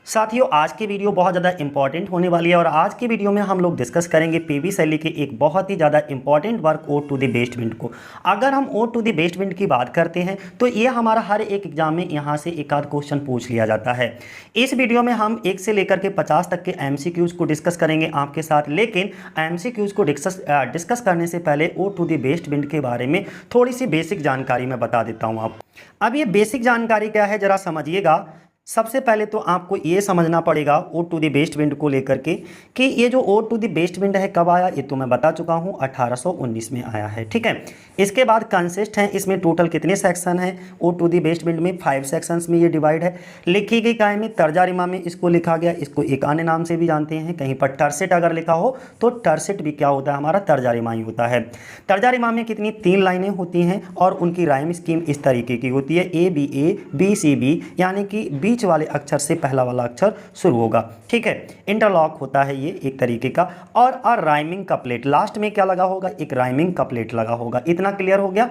साथियों, आज की वीडियो बहुत ज़्यादा इंपॉर्टेंट होने वाली है और आज की वीडियो में हम लोग डिस्कस करेंगे पीवी शैली के एक बहुत ही ज़्यादा important work ode to the west wind को। अगर हम ode to the west wind की बात करते हैं तो ये हमारा हर एक एग्जाम में यहाँ से एक आध क्वेश्चन पूछ लिया जाता है। इस वीडियो में हम 1 से लेकर के 50 तक के एमसीक्यूज़ को डिस्कस करेंगे आपके साथ, लेकिन एमसीक्यूज़ को डिस्कस करने से पहले ode to the west wind के बारे में थोड़ी सी बेसिक जानकारी मैं बता देता हूँ आपको। अब ये बेसिक जानकारी क्या है ज़रा समझिएगा। सबसे पहले तो आपको ये समझना पड़ेगा ode to the west wind को लेकर के कि ये जो ode to the west wind है कब आया, ये तो मैं बता चुका हूँ 1819 में आया है। ठीक है, इसके बाद कंसिस्ट हैं, इसमें टोटल कितने सेक्शन हैं ode to the west wind में 5 सेक्शंस में ये डिवाइड है। लिखी गई काय में तर्जा रिमा में इसको लिखा गया, इसको एक अन्य नाम से भी जानते हैं। कहीं पर टर्सेट अगर लिखा हो तो टर्सेट भी क्या होता है, हमारा तर्जा रिमा ही होता है। तर्जा रिमा में कितनी 3 लाइनें होती हैं और उनकी राइम स्कीम इस तरीके की होती है ए बी सी बी, यानी कि बीच वाले अक्षर से पहला वाला अक्षर शुरू होगा। ठीक है, इंटरलॉक होता है ये एक तरीके का। और राइमिंग कपलेट, लास्ट में क्या लगा होगा, एक राइमिंग कपलेट लगा होगा। इतना क्लियर हो गया।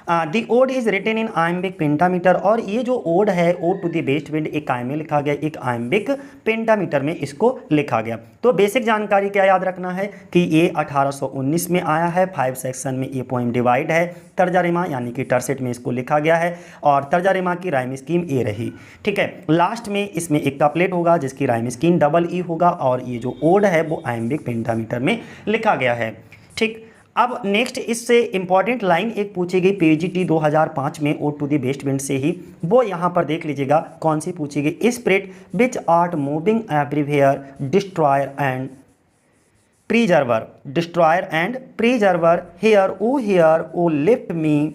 The ode is written in iambic pentameter, और ये जो ओड है ode to the west wind एक काय में लिखा गया, एक आयम्बिक पेंटामीटर में इसको लिखा गया। तो बेसिक जानकारी क्या याद रखना है कि ये 1819 में आया है। 5 सेक्शन में ये पोइम डिवाइड है। तर्जा रिमा यानी कि टर्सेट में इसको लिखा गया है और तर्जा रिमा की राइम स्कीम ए रही। ठीक है, लास्ट में इसमें एक कपलेट होगा जिसकी राइम स्कीम डबल ई होगा और ये जो ओड है वो आयम्बिक पेंटामीटर में लिखा गया है। ठीक, अब नेक्स्ट इससे इंपॉर्टेंट लाइन एक पूछी गई पीजीटी 2005 में ode to the west wind से ही, वो यहाँ पर देख लीजिएगा कौन सी पूछी गई। Spirit which art moving everywhere destroyer and preserver, destroyer and preserver, hear O lift me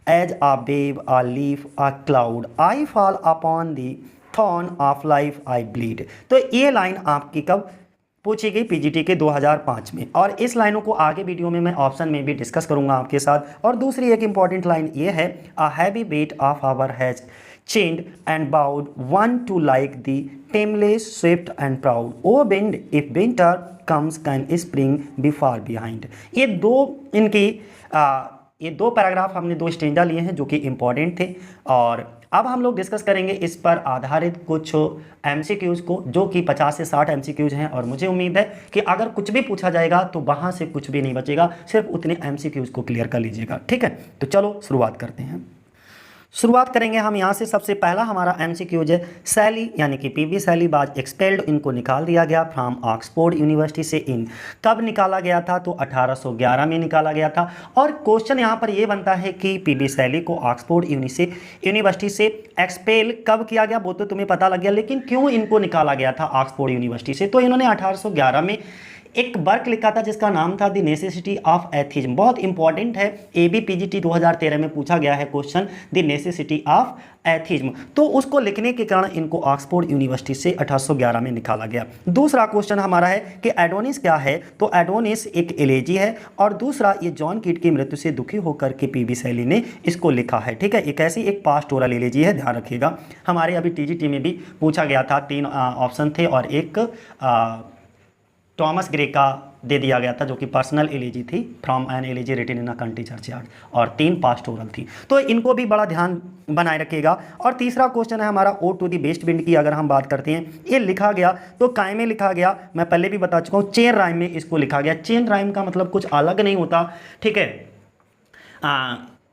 as a wave a leaf a cloud, I fall upon the thorn of life I bleed. तो ये line आपकी कब पूछी गई, PGT के 2005 में। और इस लाइनों को आगे वीडियो में मैं ऑप्शन में भी डिस्कस करूंगा आपके साथ। और दूसरी एक इंपॉर्टेंट लाइन ये है, a heavy weight of hours has chained and bowed one too like thee tameless swift and proud, O wind if winter comes can spring be far behind. ये दो पैराग्राफ हमने 2 स्टेंजा लिए हैं जो कि important थे। और अब हम लोग डिस्कस करेंगे इस पर आधारित कुछ एमसीक्यूज़ को, जो कि 50 से 60 एमसीक्यूज़ हैं। और मुझे उम्मीद है कि अगर कुछ भी पूछा जाएगा तो वहाँ से कुछ भी नहीं बचेगा, सिर्फ उतने एमसीक्यूज़ को क्लियर कर लीजिएगा। ठीक है, तो चलो शुरुआत करते हैं। शुरुआत करेंगे हम यहाँ से। सबसे पहला हमारा एमसीक्यूज है, शैली यानी कि पीवी शैली बाज एक्सपेल्ड, इनको निकाल दिया गया फ्रॉम ऑक्सफोर्ड यूनिवर्सिटी से। इन कब निकाला गया था, तो 1811 में निकाला गया था। और क्वेश्चन यहाँ पर ये बनता है कि पीवी शैली को ऑक्सफोर्ड यूनिवर्सिटी से एक्सपेल कब किया गया, वो तो तुम्हें पता लग गया, लेकिन क्यों इनको निकाला गया था ऑक्सफोर्ड यूनिवर्सिटी से। तो इन्होंने 1811 में एक वर्क लिखा था जिसका नाम था द नेसेसिटी ऑफ एथिज्म। बहुत इंपॉर्टेंट है, एबी पीजीटी 2013 में पूछा गया है question, the necessity of atheism. तो उसको लिखने के कारण इनको ऑक्सफोर्ड यूनिवर्सिटी से 1811 में निकाला गया। दूसरा क्वेश्चन हमारा है कि एडोनिस क्या है, तो एडोनिस एक एलेजी है। और दूसरा, ये जॉन कीट की मृत्यु से दुखी होकर के पीवी शैली ने इसको लिखा है। ठीक है, एक ऐसी एक पास्टोरल एलेजी है, ध्यान रखिएगा। हमारे अभी टीजीटी में भी पूछा गया था, 3 ऑप्शन थे और एक थॉमस ग्रे का दे दिया गया था जो कि पर्सनल एलेजी थी, from an elegy written in a country churchyard, और 3 पास्टोरल थी। तो इनको भी बड़ा ध्यान बनाए रखिएगा। और तीसरा क्वेश्चन है हमारा ode to the west wind की। अगर हम बात करते हैं, ये लिखा गया तो काय में लिखा गया, मैं पहले भी बता चुका हूँ, चेन राइम में इसको लिखा गया। चेन राइम का मतलब कुछ अलग नहीं होता। ठीक है,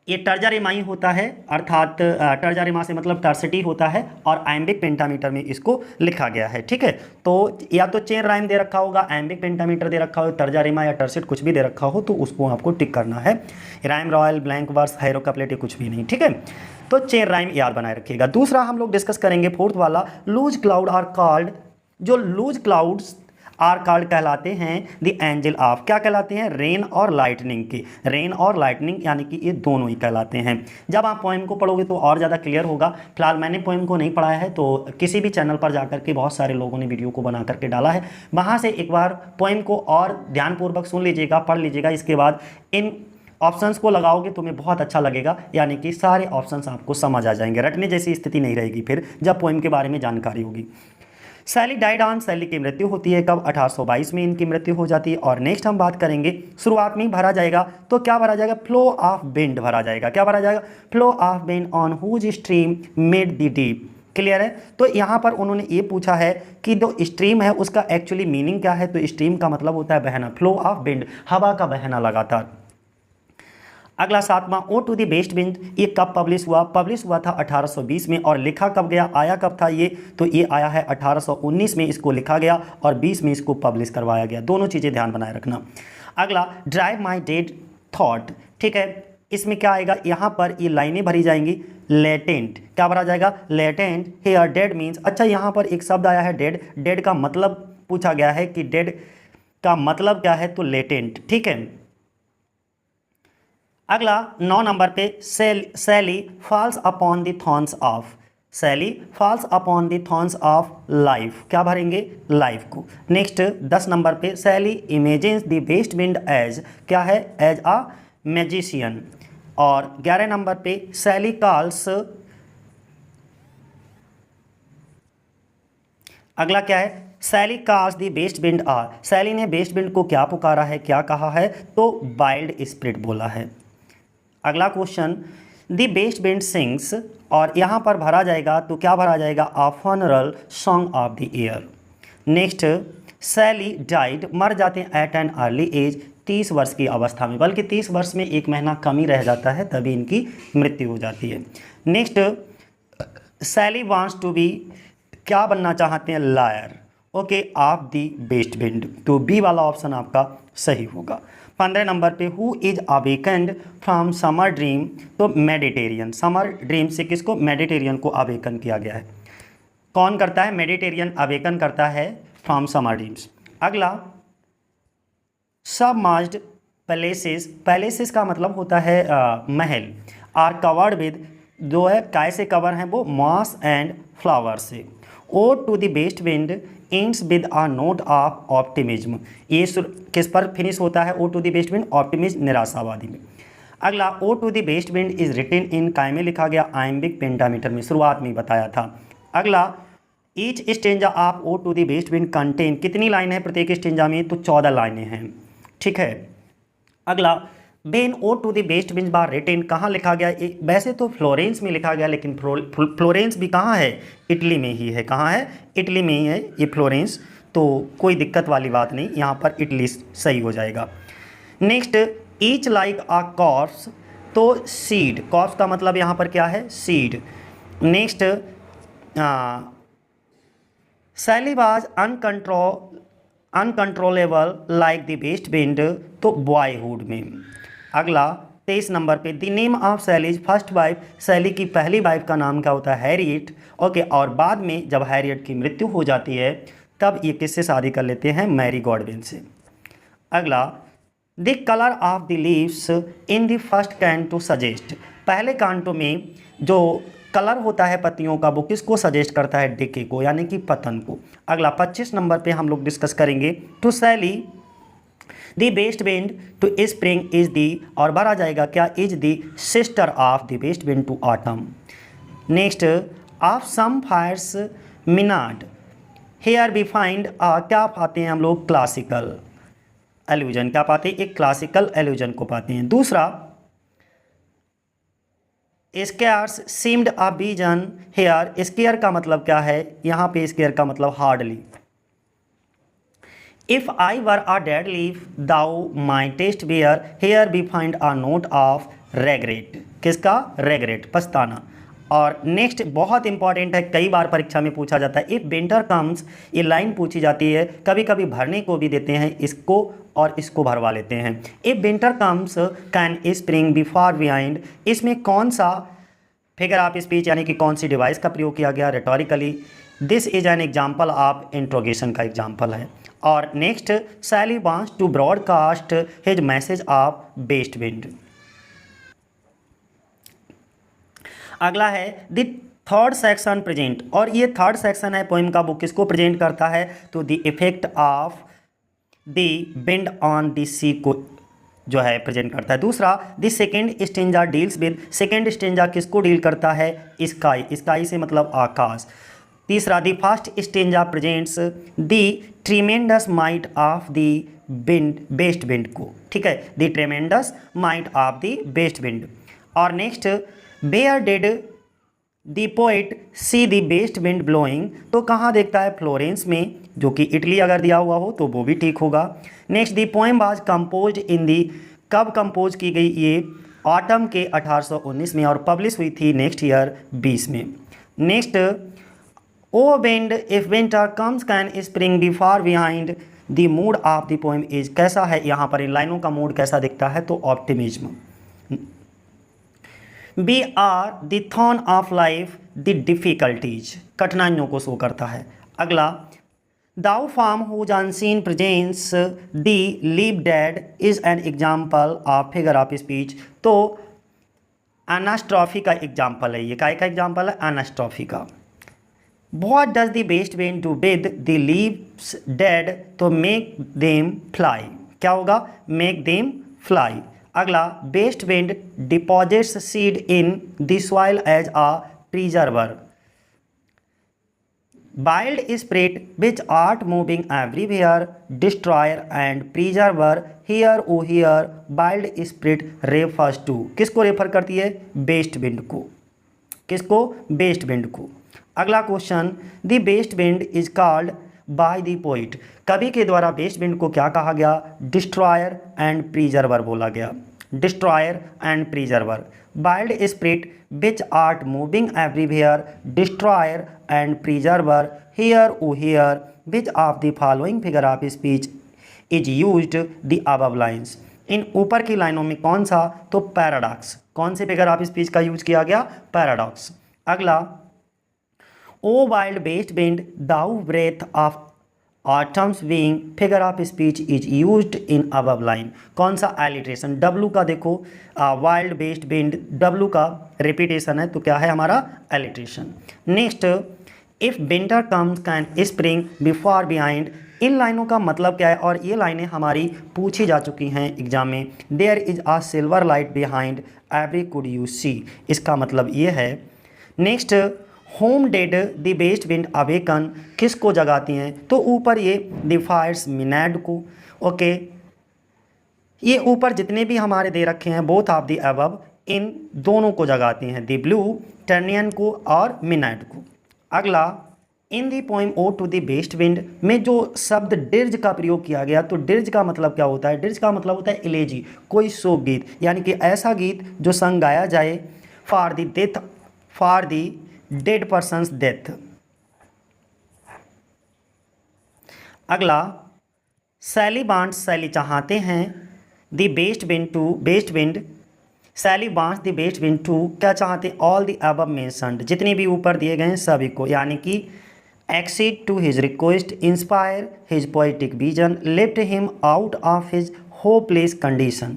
ये टर्जा रिमाई होता है, अर्थात टर्जा रिमा से मतलब टर्सिटी होता है, और आयम्बिक पेंटामीटर में इसको लिखा गया है। ठीक है, तो या तो चेन राइम दे रखा होगा, आयम्बिक पेंटामीटर दे रखा हो, तर्जा रिमा या टर्सिट कुछ भी दे रखा हो, तो उसको आपको टिक करना है। Rhyme royal, blank verse, heroic couplet कुछ भी नहीं। ठीक है, तो चेन राइम याद बनाए रखिएगा। दूसरा हम लोग डिस्कस करेंगे फोर्थ वाला, लूज क्लाउड आर कॉल्ड, जो लूज क्लाउड्स आर कॉल्ड कहलाते हैं द एंजल ऑफ, क्या कहलाते हैं, रेन और लाइटनिंग के। रेन और लाइटनिंग यानी कि ये दोनों ही कहलाते हैं। जब आप पोएम को पढ़ोगे तो और ज़्यादा क्लियर होगा। फिलहाल मैंने पोएम को नहीं पढ़ाया है, तो किसी भी चैनल पर जाकर के बहुत सारे लोगों ने वीडियो को बना करके डाला है, वहाँ से एक बार पोएम को और ध्यानपूर्वक सुन लीजिएगा, पढ़ लीजिएगा। इसके बाद इन ऑप्शंस को लगाओगे तो तुम्हें बहुत अच्छा लगेगा, यानी कि सारे ऑप्शंस आपको समझ आ जाएंगे। रटने जैसी स्थिति नहीं रहेगी फिर जब पोएम के बारे में जानकारी होगी। शैली डाइड ऑन, शैली की मृत्यु होती है कब, 1822 में इनकी मृत्यु हो जाती है। और नेक्स्ट हम बात करेंगे, शुरुआत में ही भरा जाएगा, तो क्या भरा जाएगा, फ्लो ऑफ विंड भरा जाएगा। क्या भरा जाएगा, flow of wind on whose stream made the deep, clear है। तो यहाँ पर उन्होंने ये पूछा है कि जो स्ट्रीम है उसका एक्चुअली मीनिंग क्या है, तो स्ट्रीम का मतलब होता है बहना, फ्लो ऑफ विंड, हवा का बहना लगातार। अगला 7वां ode to the west wind, ये कब पब्लिश हुआ? पब्लिश हुआ था 1820 में। और लिखा कब गया, आया कब था ये? तो ये आया है 1819 में इसको लिखा गया और 20 में इसको पब्लिश करवाया गया। दोनों चीज़ें ध्यान बनाए रखना। अगला ड्राइव माई डेड थॉट, ठीक है, इसमें क्या आएगा, यहाँ पर ये लाइनें भरी जाएंगी। लेटेंट, क्या भरा जाएगा? लेटेंट हेयर डेड मीन्स, अच्छा यहाँ पर एक शब्द आया है डेड, डेड का मतलब पूछा गया है कि डेड का मतलब क्या है, तो लेटेंट, ठीक है। अगला 9 नंबर पे Shelley falls upon the thorns of, Shelley falls upon the thorns of life, क्या भरेंगे? लाइफ को। नेक्स्ट 10 नंबर पे Shelley imagines the west wind as, क्या है? As a magician. और 11 नंबर पे सैली कॉल्स, अगला क्या है? Shelley calls the west wind are, Shelley ने वेस्ट विंड को क्या पुकारा है, क्या कहा है? तो वाइल्ड स्पिरिट बोला है। अगला question, the west wind sings, और यहाँ पर भरा जाएगा तो क्या भरा जाएगा? A funeral song of the year. Next Shelley died, मर जाते हैं एट एन अर्ली एज, 30 वर्ष की अवस्था में, बल्कि 30 वर्ष में 1 महीना कम ही रह जाता है तभी इनकी मृत्यु हो जाती है। Next Shelley wants to be, क्या बनना चाहते हैं? Liar, okay, of the west wind, तो बी वाला ऑप्शन आपका सही होगा। 15 नंबर पे who is awakened from summer dream, तो मेडिटेरियन, समर ड्रीम से किसको? मेडिटेरियन को अवेकन किया गया है। कौन करता है? मेडिटेरियन अवेकन करता है फ्रॉम समर ड्रीम्स। अगला सबमर्ज्ड पैलेसेस, पैलेसेस का मतलब होता है महल, आर कवर्ड विद, जो है काय से कवर हैं वो? मॉस एंड फ्लावर से। Ode to the west wind ends with a note of optimism, ये किस पर फिनिश होता है? Ode to the west wind, optimism, निराशावादी में। अगला ode to the west wind is written in, काय में लिखा गया? आयम्बिक पेंटामीटर में, शुरुआत में बताया था। अगला each stanza of ode to the west wind contain, कितनी लाइन है प्रत्येक स्टेंजा में? तो 14 लाइनें हैं, ठीक है। अगला when ode to the west wind बार रिटेन, कहाँ लिखा गया? वैसे तो फ्लोरेंस में लिखा गया, लेकिन फ्लोरेंस भी कहाँ है? इटली में ही है। कहाँ है? इटली में ही है ये फ्लोरेंस, तो कोई दिक्कत वाली बात नहीं, यहाँ पर इटली सही हो जाएगा। Next each like a corpse, तो सीड, कॉर्प्स का मतलब यहाँ पर क्या है? Seed. Next Shelley was uncontrollable like the west wind, तो बॉयहुड में। अगला 23 नंबर पे the name of Shelley's first wife, Shelley की पहली वाइफ का नाम क्या होता है? Harriet, okay. और बाद में जब हैरियट की मृत्यु हो जाती है तब ये किससे शादी कर लेते हैं? मैरी गॉडविन से। अगला the colour of the leaves in the first canto suggest, पहले कांटो में जो कलर होता है पत्तियों का वो किसको सजेस्ट करता है? डिके को, यानी कि पतन को। अगला 25 नंबर पे हम लोग डिस्कस करेंगे to Shelley the west wind to spring is the, और भरा जाएगा क्या? Is the sister of the west wind to autumn. Next of some fierce maenad, here we find, क्या पाते हैं हम लोग? क्लासिकल एल्यूजन, क्या पाते हैं? एक क्लासिकल एल्यूजन को पाते हैं। दूसरा स्केयर्स सीम्ड अ बीजन हेयर, स्केयर का मतलब क्या है? यहाँ पे स्केयर का मतलब hardly. If I were a dead leaf thou mightst bear, here we find a note of regret, किसका? रेग्रेट, पछताना। और नेक्स्ट बहुत इंपॉर्टेंट है, कई बार परीक्षा में पूछा जाता है, इफ़ विंटर कम्स, ये लाइन पूछी जाती है, कभी कभी भरने को भी देते हैं, इसको और इसको भरवा लेते हैं। If winter comes can spring be far behind, इसमें कौन सा फिगर ऑफ स्पीच यानी कि कौन सी डिवाइस का प्रयोग किया गया? Rhetorically. This is an example of interrogation का एग्जाम्पल है। और next Shelley wants to broadcast his message of west wind. अगला है द थर्ड सेक्शन प्रेजेंट, और ये थर्ड सेक्शन है पोइम का, वो किसको प्रेजेंट करता है? तो the effect of the wind on the sea को जो है प्रेजेंट करता है। दूसरा the second stanza deals with, second stanza किसको डील करता है? स्काई, स्काई से मतलब आकाश। तीसरा the first stanza presents the tremendous might of the wind, west wind को, ठीक है, the tremendous might of the west wind. और next where did the poet see the west wind blowing, तो कहाँ देखता है, फ्लोरेंस में, जो कि इटली अगर दिया हुआ हो तो वो भी ठीक होगा। Next, the poem was composed in the, कब कंपोज की गई ये, ऑटम के 1819 में, और पब्लिश हुई थी नेक्स्ट ईयर 20 में। Next, o wind if winter comes can spring be far behind the mood of the poem is, कैसा है यहाँ पर इन लाइनों का मूड कैसा दिखता है, तो optimism. Be are the thorn of life the difficulties, कठिनाइयों को शो करता है। अगला, thou from who unseen presence the leave dead is an example of figure of speech, तो एनास्ट्रॉफी का एग्जाम्पल है ये, काय का एग्जाम्पल है, एनास्ट्रॉफी का। What does the west wind do with the leaves dead, तो make them fly, क्या होगा, make them fly। अगला, west wind deposits seed in the soil as a preserver, wild spirit which art moving everywhere, destroyer and preserver, here oh here wild spirit refers to, किसको refer करती है, west wind को, किसको, west wind को। अगला question, the west wind is called by the poet, कवि के द्वारा बेस्ट विंड को क्या कहा गया, डिस्ट्रॉयर एंड प्रिजर्वर बोला गया, destroyer and preserver. Wild spirit which art moving everywhere, destroyer and preserver, hear O hear which of the following figure of speech is used the above lines, इन ऊपर की लाइनों में कौन सा, तो पैराडॉक्स, कौन से फिगर ऑफ स्पीच का यूज किया गया, पैराडॉक्स। अगला, O wild west wind thou breath of autumn's wing, figure of speech is used in above line, कौन सा, एलिट्रेशन। डब्लू का देखो, वाइल्ड बेस्ट विंड, डब्लू का रिपीटेशन है, तो क्या है हमारा, alliteration. Next, if winter comes can spring be far behind, इन लाइनों का मतलब क्या है, और ये लाइनें हमारी पूछी जा चुकी हैं एग्जाम में। There is a silver light behind every cloud you see, इसका मतलब ये है। Next, whom did the west wind awaken, किसको जगाती हैं, तो ऊपर ये द फायर्स मिनाड को, ओके, ये ऊपर जितने भी हमारे दे रखे हैं बोथ ऑफ द अबव, इन दोनों को जगाती हैं, द ब्लू टर्नियन को और मिनाड को। अगला, in the poem ode to the west wind में जो शब्द डिर्ज का प्रयोग किया गया, तो डिर्ज का मतलब क्या होता है, डिर्ज का मतलब होता है इलेजी, कोई शोक गीत, यानी कि ऐसा गीत जो संग गाया जाए for the death, for the dead person's death. अगला, सैली बांट्स, सैली चाहते हैं the west wind to, west wind, Shelley wants the west wind to, क्या चाहते हैं, ऑल द अबव मेंशन्ड, जितने भी ऊपर दिए गए हैं सभी को, यानी कि accede to his request, inspire his poetic vision, lift him out of his hopeless condition.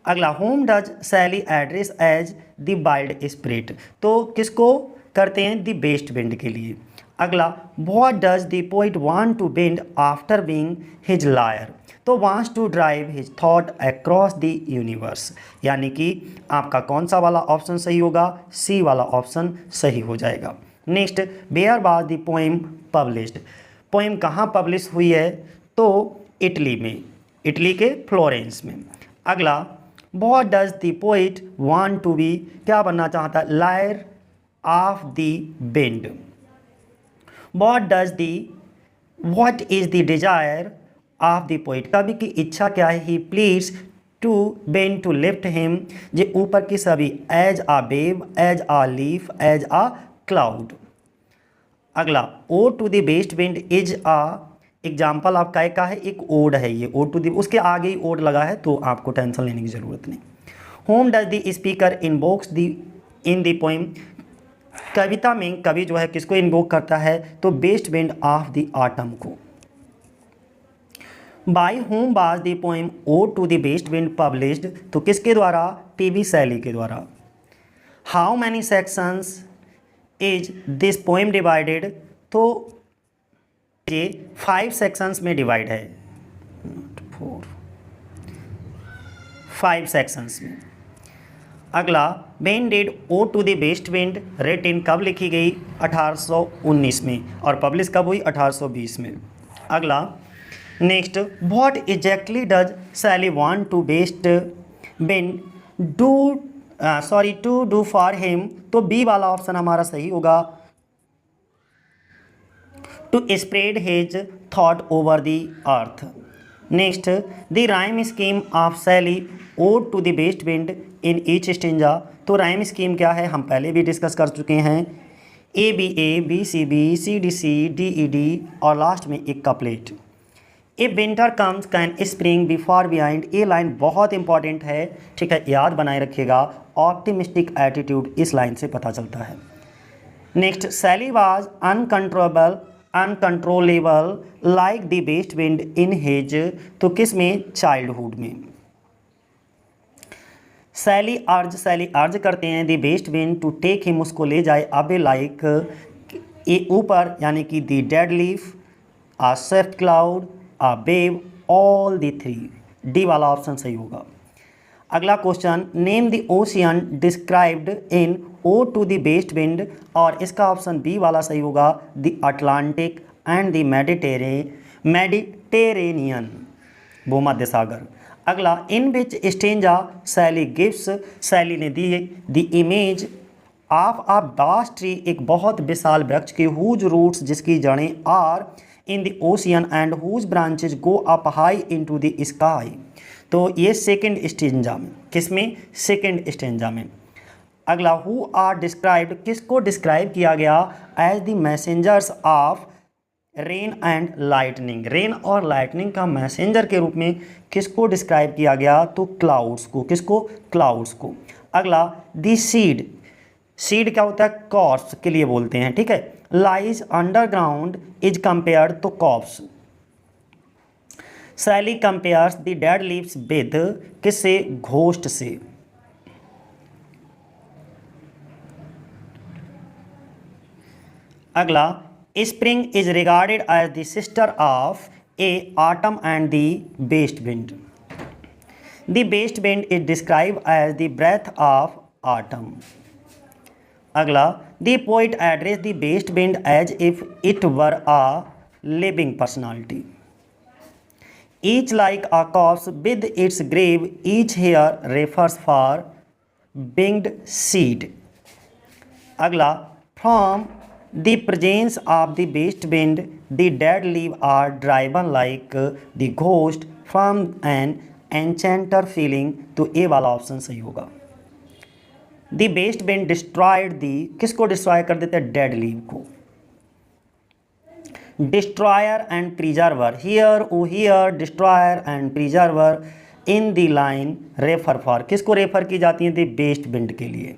अगला, whom does Shelley address as the wild spirit, तो किसको करते हैं, द बेस्ट विंड के लिए। अगला, what does the poet want to wind after being his lyre, तो wants to drive his thought across the universe, यानी कि आपका कौन सा वाला ऑप्शन सही होगा, सी वाला ऑप्शन सही हो जाएगा। Next, where was the poem published, poem कहाँ पब्लिश हुई है, तो इटली में, इटली के फ्लोरेंस में। अगला, what does the poet want to be, क्या बनना चाहता है, lyre of the wind. What is the desire of the poet, कवि की इच्छा क्या है, he pleads to been to lift him, जे ऊपर की सभी, as a wave, as a leaf, as a cloud. अगला, ode to the west wind is a example of काय का है, एक ओड है ये, ओ टू दी, उसके आगे ही ओड लगा है, तो आपको टेंशन लेने की ज़रूरत नहीं। Whom does the speaker invokes the in the poem, कविता में कवि जो है किसको इन्वोक करता है, तो west wind of the autumn को। By whom was the poem ode to the west wind published, तो किसके द्वारा, पीवी शैली के द्वारा। How many sections is this poem divided, तो ये 5 सेक्शंस में डिवाइड है, 5 सेक्शंस में। अगला, when did ode to the west wind written, कब लिखी गई, 1819 में, और पब्लिश कब हुई, 1820 में। अगला, next, what exactly does Shelley want to west wind do sorry to do for him, तो बी वाला ऑप्शन हमारा सही होगा, to spread his thought over the earth. Next, the rhyme scheme of Shelley ode to the west wind in each stanza, तो rhyme scheme क्या है हम पहले भी डिस्कस कर चुके हैं, A B C D E और लास्ट में एक couplet. A winter comes can spring be far behind, ये लाइन बहुत इंपॉर्टेंट है, ठीक है, याद बनाए रखिएगा, ऑप्टिमिस्टिक एटीट्यूड इस लाइन से पता चलता है। Next, Shelley was uncontrollable like the west wind in his, तो किस में, चाइल्डहुड में। सैली अर्ज करते हैं the west wind to take him, उसको ले जाए अबे लाइक ए ऊपर, यानी कि the dead leaf, a swift cloud, a wave, all the three, D वाला ऑप्शन सही होगा। अगला question, name the ocean described in ode to the west wind, और इसका ऑप्शन बी वाला सही होगा, the Atlantic and the Mediterranean, भूमध्य सागर। अगला, इन विच स्टेंजा सैली गिव्स, सैली ने दी the image of a vast tree, एक बहुत विशाल वृक्ष के, हुज रूट्स, जिसकी जड़ें, are in the ocean and whose branches go up high into the sky, तो ये सेकंड स्टेंजा में, किसमें, सेकंड स्टेंजा में। अगला, हु आर डिस्क्राइब्ड, किसको डिस्क्राइब किया गया, as the messengers of rain and lightning, rain और लाइटनिंग का मैसेंजर के रूप में किसको डिस्क्राइब किया गया, तो क्लाउड्स को, किसको, क्लाउड्स को। अगला, द सीड क्या होता है, कॉर्प्स के लिए बोलते हैं, ठीक है, लाइज अंडरग्राउंड इज कंपेयर्ड, तो corpse. Shelley compares the dead leaves with, किससे, घोस्ट से। अगला, spring is regarded as the sister of a autumn and the west wind, the west wind is describe as the breath of autumn. अगला, the poet address the west wind as if it were a living personality, each like a corpse with its grave, each here refers for winged seed. अगला, from the presence of the west wind the dead leave are driven like the ghost from an enchanter feeling, तो A वाला option सही होगा। The west wind destroyed the, किसको destroy कर देते हैं, dead leave को। Destroyer and preserver, hear destroyer and preserver in the line refer for, किसको रेफर की जाती है, द वेस्ट विंड के लिए।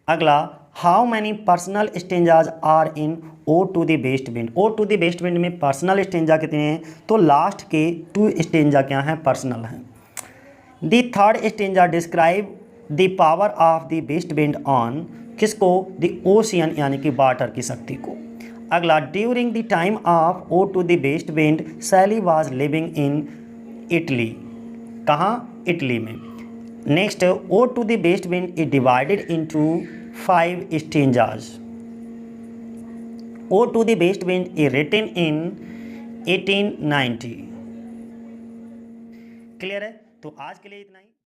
अगला, how many personal stanzas are in ode to the west wind, ode to the west wind में personal stanza कितने हैं, तो लास्ट के 2 स्टेंजा क्या हैं, पर्सनल हैं। The third stanza describe the power of the west wind on, किसको, the ocean, यानी कि वाटर की शक्ति को। अगला, during the time of ode to the west wind Shelley was living in Italy, कहाँ, इटली में। Next, ode to the west wind is divided into 5 stanzas, ode to the west wind is written in 1890। Clear है, तो आज के लिए इतना ही।